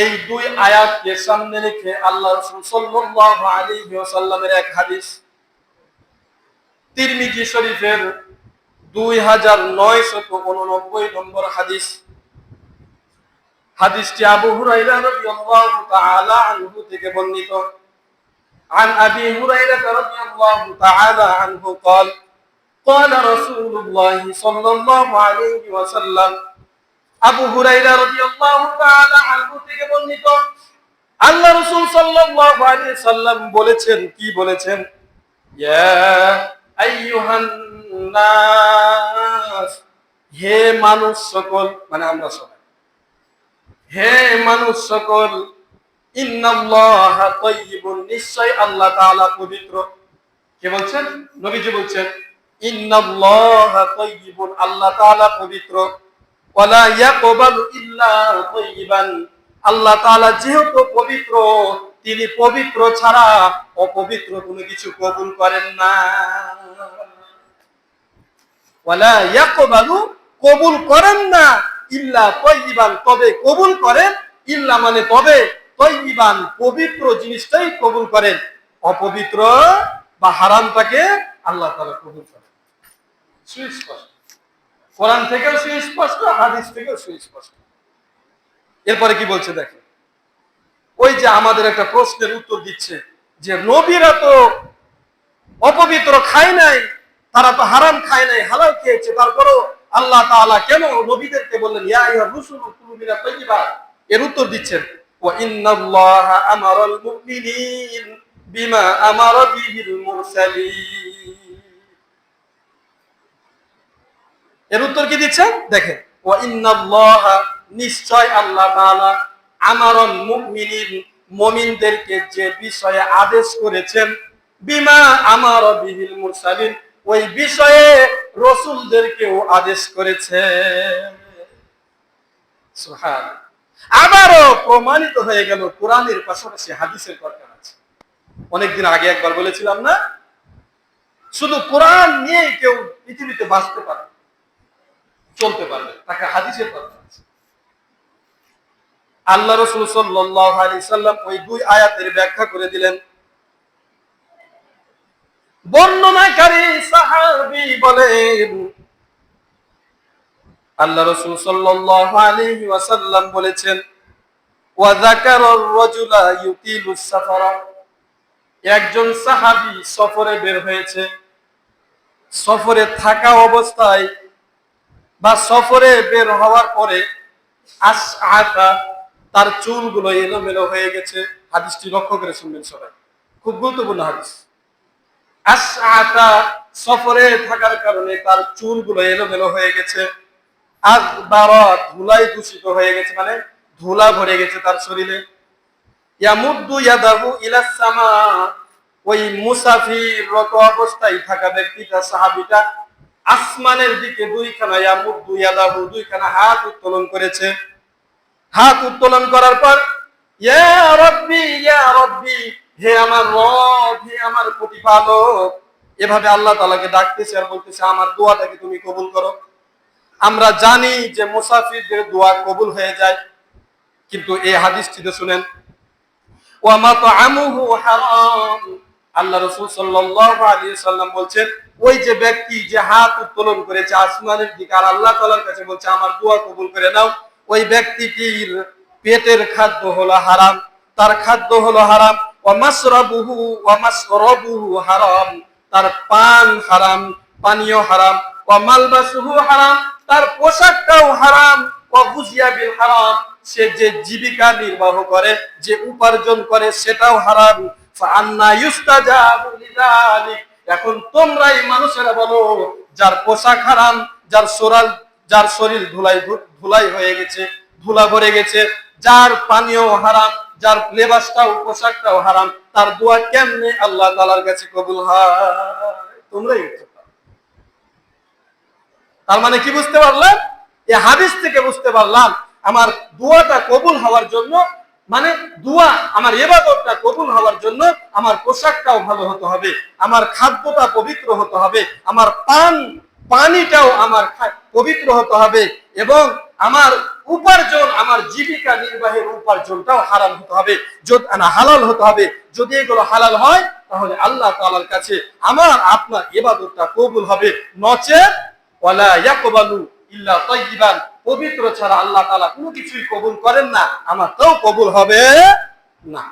এই দুই আয়াতকে সামনে রেখে আল্লাহ রাসূল সাল্লাল্লাহু আলাইহি ওয়াসাল্লামের এক হাদিস, তিরমিজি শরীফের 2989 নম্বর হাদিস। হাদিসটি আবু হুরায়রা রাদিয়াল্লাহু তাআলা আনহু থেকে বর্ণিত। عن أبي هريرة رضي الله تعالى عنه قال قال رسول الله صلى الله عليه وسلم আবু হুরায়রা রাদিয়াল্লাহু তাআলা আনহু থেকে বর্ণিত, আল্লাহ রাসূল সাল্লাল্লাহু আলাইহি সাল্লাম বলেছেন, কি বলেছেন? ইয়া আইয়ুহান নাস, হে মানুষ সকল, মানে আমরা সবাই, হে মানুষ সকল, ইন্নাল্লাহা তাইয়্যিবুন, নিশ্চয় আল্লাহ তাআলা পবিত্র। কে বলছেন? নবীজি বলছেন, ইন্নাল্লাহা তাইয়্যিবুন, আল্লাহ তাআলা পবিত্র। ওয়ালা ইয়াকবালু ইল্লা তাইয়্যিবান, আল্লাহ তাআলা যেহেতু পবিত্র, তিনি পবিত্র ছাড়া অপবিত্র কোনো কিছু কবুল করেন না। ওয়ালা ইয়াকবালু, কবুল করেন না, ইল্লা তাইয়্যিবান, তবে কবুল করেন, ইল্লা মানে তবে, তাইয়্যিবান পবিত্র জিনিসটাই কবুল করেন, অপবিত্র বা হারামটাকে আল্লাহ তাআলা কবুল করেন। সুস্পষ্ট, কোরআন থেকেও সুস্পষ্ট, হাদিস থেকেও সুস্পষ্ট। এরপরে কি বলছে দেখেন, ওই যে আমাদের একটা প্রশ্নের উত্তর দিচ্ছে যে নবীরা তো অপবিত্র খায় নাই, তারা তো হারাম খায় নাই, হালাল খেয়েছে, তারপরেও আল্লাহ তাআলা কেন নবীদেরকে বললেন ইয়া আইয়ুহার রাসূলু কুলু মিনাত তাইয়্যিবাত? এর উত্তর দিচ্ছেন, ওয়া ইন্নাল্লাহা আমারাল মুমিনিন বিমা আমারা বিহিল মুরসালিন। এর উত্তর কি দিচ্ছেন দেখেন, ওয়া ইন্নাল্লাহা, নিশ্চয় আল্লাহ তাআলা, আমারাল মুমিনিন, মুমিনদেরকে যে বিষয়ে আদেশ করেছেন, বিমা আমারা বিহিল মুরসালিন, ওই বিষয়ে রাসূলদেরকেও আদেশ করেছেন। সুবহানাল্লাহ। আবারও প্রমাণিত হয়ে গেল কোরআনের পাশাপাশি হাদিসের দরকার আছে। অনেকদিন আগে একবার বলেছিলাম না, শুধু কোরআন নিয়ে কেউ পৃথিবীতে বাঁচতে পারে, চলতে পারবে, তাকে হাদিসের দরকার আছে। আল্লাহ রাসূল সাল্লাল্লাহু আলাইহি সাল্লাম ওই দুই আয়াতের ব্যাখ্যা করে দিলেন। বর্ণনাকারী সাহাবী বলেন, আল্লাহ রাসূল সাল্লাল্লাহু আলাইহি ওয়াসাল্লাম বলেছেন, ওয়া যাকারার রাজুলা ইউতিলুস সাফারা, একজন সাহাবী সফরে বের হয়েছে, সফরে থাকা অবস্থায় বা সফরে বের হওয়ার পরে আসআতা, তার চুলগুলো এলোমেলো হয়ে গেছে। হাদিসটি লক্ষ্য করে শুনবেন সবাই, খুব গুরুত্বপূর্ণ হাদিস। আসআতা, সফরে থাকার কারণে তার চুলগুলো এলোমেলো হয়ে গেছে। আকবারা, ধুলায় দূষিত হয়ে গেছে, মানে ধুলা ভরে গেছে তার শরীরে। ইয়ামুদ্দু ইয়াদাহু ইলাস সামা, ওই মুসাফিররত অবস্থায় থাকা ব্যক্তিটা, সাহাবীটা আসমানের দিকে দুইখানা, ইয়ামুদ্দু ইয়াদাহু, দুইখানা হাত উত্তোলন করেছে। হাত উত্তোলন করার পর ইয়া রাব্বি ইয়া রাব্বি, হে আমার রব, হে আমার প্রতিপালক, এভাবে আল্লাহ তাআলাকে ডাকতেছে আর বলতেছে আমার দোয়াটাকে তুমি কবুল করো। আমরা জানি যে মুসাফিরদের দোয়া কবুল হয়ে যায়, কিন্তু এই হাদিসটিতে শুনেন, ওয়া মাতআমুহু হারাম, আল্লাহ রাসূল সাল্লাল্লাহু আলাইহি সাল্লাম বলছেন, ওই যে ব্যক্তি যে হাত উত্তোলন করেছে আসমানের দিকে আর আল্লাহ তাআলার কাছে বলছে আমার দোয়া কবুল করে নাও, ওই ব্যক্তিটির পেটের খাদ্য হলো হারাম, তার খাদ্য হলো হারাম। ওয়া মাশরাবুহু হারাম, তার পান হারাম, পানীয় হারাম। ওয়া মালবাসুহু হারাম, তার পোশাকটাও হারাম। ওয়া গুজিয়া বিল হারাম, সে যে জীবিকা নির্বাহ করে, যে উপার্জন করে, সেটাও হারাম। ফাআন্না ইউস্তাজাবু লিযালিক, এখন তোমরাই মানুষেরা বলো, যার পোশাক হারাম, যার শরীর ধুলাই হয়ে গেছে, ধুলা ভরে গেছে, যার পানীয় হারাম, যার লেবাসটাও পোশাকটাও হারাম, তার দোয়া কেমনে আল্লাহ তাআলার কাছে কবুল হয়? তোমরাই উত্তর দাও। তার মানে কি বুঝতে পারলাম? এই হাদিস থেকে বুঝতে পারলাম আমার দোয়াটা কবুল হওয়ার জন্য, মানে দোয়া, আমার ইবাদতটা কবুল হওয়ার জন্য আমার পোশাকটাও ভালো হতে হবে, আমার খাদ্যটা পবিত্র হতে হবে, আমার পানিটাও আমার পবিত্র হতে হবে, এবং আমার উপার্জন, আমার জীবিকা নির্বাহের উপার্জনটাও হারাম হতে হবে, হালাল হতে হবে। যদি এগুলো হালাল হয় তাহলে আল্লাহ তাআলার কাছে আমার আপনার ইবাদতটা কবুল হবে। নচেত ওয়ালা ইয়াকবালু ইল্লা তাইয়িবান, পবিত্র ছাড়া আল্লাহ তাআলা কোনো কিছুই কবুল করেন না, আমারটাও কবুল হবে না।